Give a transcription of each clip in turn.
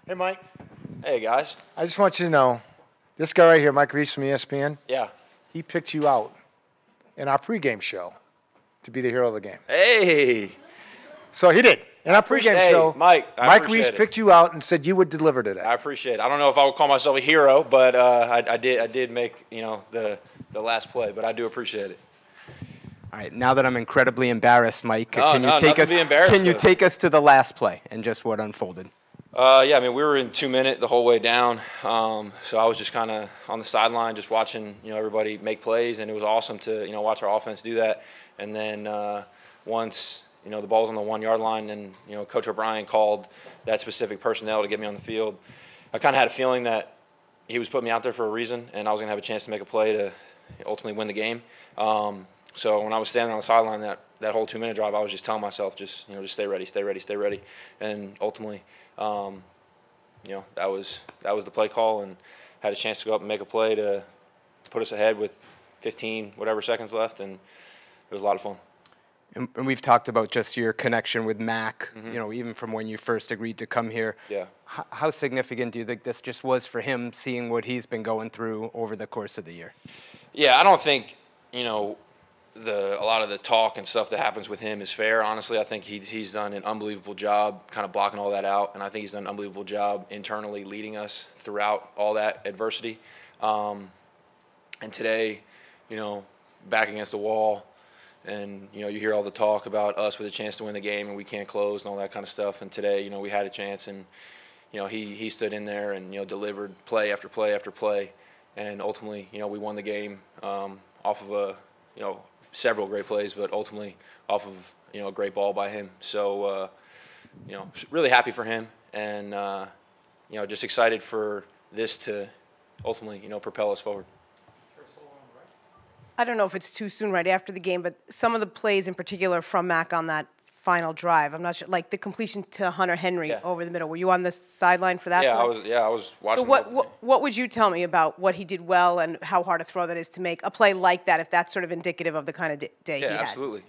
Hey, Mike. Hey, guys. I just want you to know, this guy right here, Mike Reese from ESPN, Yeah. he picked you out in our pregame show to be the hero of the game. Hey. So he did. In our pregame show, Mike, Mike Reese picked you out and said you would deliver today. I appreciate it. I don't know if I would call myself a hero, but I did make, the last play, but I do appreciate it. All right, now that I'm incredibly embarrassed, Mike, can you take us to the last play and just what unfolded? Yeah, I mean, we were in 2 minute the whole way down, so I was just kind of on the sideline just watching, everybody make plays, and it was awesome to, watch our offense do that. And then once, the ball's on the 1 yard line and, Coach O'Brien called that specific personnel to get me on the field, I kind of had a feeling that he was putting me out there for a reason, and I was going to have a chance to make a play to ultimately win the game. So when I was standing on the sideline that whole 2 minute drive, I was just telling myself, just stay ready, stay ready, stay ready. And ultimately, that was the play call, and had a chance to go up and make a play to put us ahead with 15 whatever seconds left, and it was a lot of fun. And we've talked about just your connection with Mac, even from when you first agreed to come here. Yeah. How significant do you think this just was for him, seeing what he's been going through over the course of the year? Yeah, I don't think, a lot of the talk and stuff that happens with him is fair. Honestly, I think he's done an unbelievable job kind of blocking all that out, and I think he's done an unbelievable job internally leading us throughout all that adversity. And today, back against the wall, and you hear all the talk about us with a chance to win the game and we can't close and all that kind of stuff. And today, we had a chance, and he stood in there and delivered play after play after play, and ultimately, we won the game off of several great plays, but ultimately off of a great ball by him. So really happy for him, and just excited for this to ultimately propel us forward. I don't know if it's too soon right after the game, but some of the plays in particular from Mac on that final drive, I'm not sure, like the completion to Hunter Henry over the middle. Were you on the sideline for that? Yeah, play? I was watching. So what would you tell me about what he did well and how hard a throw that is to make a play like that, if that's sort of indicative of the kind of day he had? Yeah, absolutely.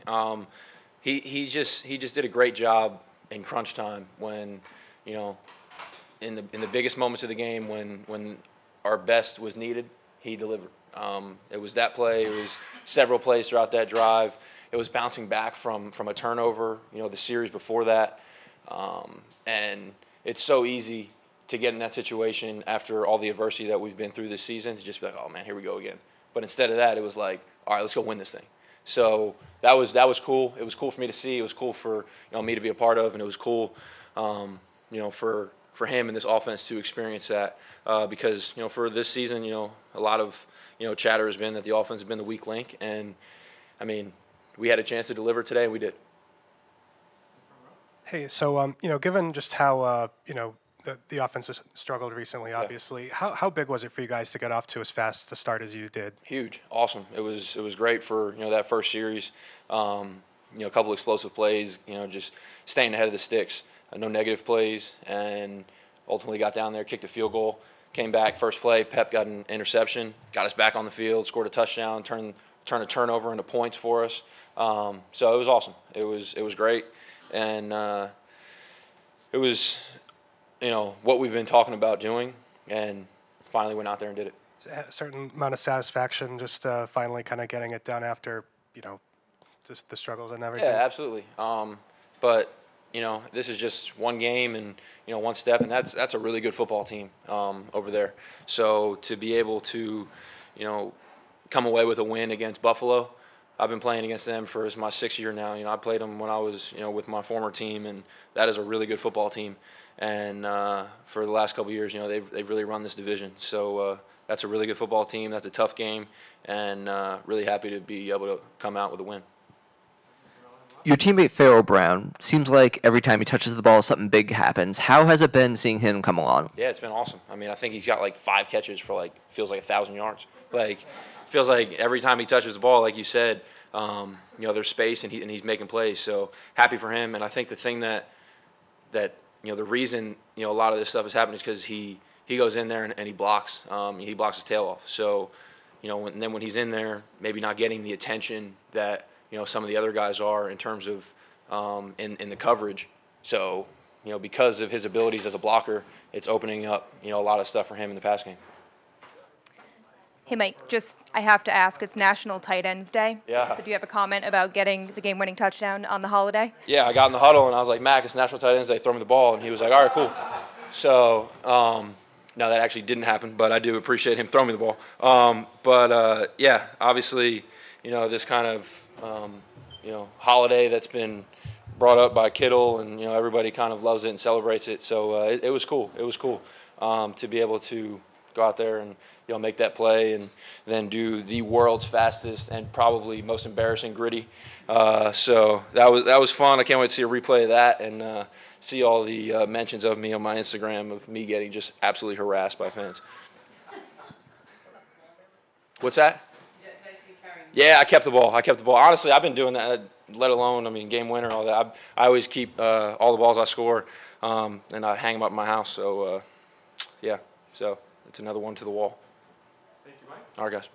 He just did a great job in crunch time when, in the biggest moments of the game when our best was needed, he delivered. It was that play. It was several plays throughout that drive. It was bouncing back from a turnover, the series before that. And it's so easy to get in that situation after all the adversity that we've been through this season to just be like, oh, man, here we go again. But instead of that, it was like, all right, let's go win this thing. So that was cool. It was cool for me to see. It was cool for me to be a part of, and it was cool, for him and this offense to experience that because for this season, a lot of chatter has been that the offense has been the weak link, and I mean, we had a chance to deliver today, and we did. Hey, so given just how the offense has struggled recently, obviously, how big was it for you guys to get off to as fast a start as you did? Huge, awesome. It was great for that first series. A couple explosive plays. Just staying ahead of the sticks. No negative plays, and ultimately got down there, kicked a field goal, came back. First play, Pep got an interception, got us back on the field, scored a touchdown, turned a turnover into points for us. So it was awesome. It was great, and it was what we've been talking about doing, and finally went out there and did it. A certain amount of satisfaction just finally kind of getting it done after just the struggles and everything. Yeah, absolutely. But this is just one game and one step, and that's a really good football team over there. So to be able to come away with a win against Buffalo, I've been playing against them for my 6th year now. I played them when I was with my former team, and that is a really good football team. And for the last couple of years, they've really run this division. So that's a really good football team. That's a tough game, and really happy to be able to come out with a win. Your teammate Pharaoh Brown, seems like every time he touches the ball, something big happens. How has it been seeing him come along? Yeah, it's been awesome. I mean, I think he's got like 5 catches for feels like 1,000 yards. Feels like every time he touches the ball, like you said, there's space and he's making plays. So happy for him. And I think the thing that the reason a lot of this stuff is happening is because he goes in there and he blocks. He blocks his tail off. So when he's in there, maybe not getting the attention that some of the other guys are in terms of in the coverage. So because of his abilities as a blocker, it's opening up, a lot of stuff for him in the pass game. Hey, Mike, I have to ask, it's National Tight Ends Day. Yeah. So do you have a comment about getting the game-winning touchdown on the holiday? Yeah, I got in the huddle, and I was like, Mac, it's National Tight Ends Day, throw me the ball. And he was like, all right, cool. So, no, that actually didn't happen, but I do appreciate him throwing me the ball. Yeah, obviously, this kind of, holiday that's been brought up by Kittle, and, everybody kind of loves it and celebrates it. So it was cool. It was cool to be able to go out there and, make that play and then do the world's fastest and probably most embarrassing gritty. So that was fun. I can't wait to see a replay of that and see all the mentions of me on my Instagram of me getting just absolutely harassed by fans. What's that? Yeah, I kept the ball. Honestly, I've been doing that, let alone, game winner, all that. I always keep all the balls I score, and I hang them up in my house. So, yeah, so it's another one to the wall. Thank you, Mike. All right, guys.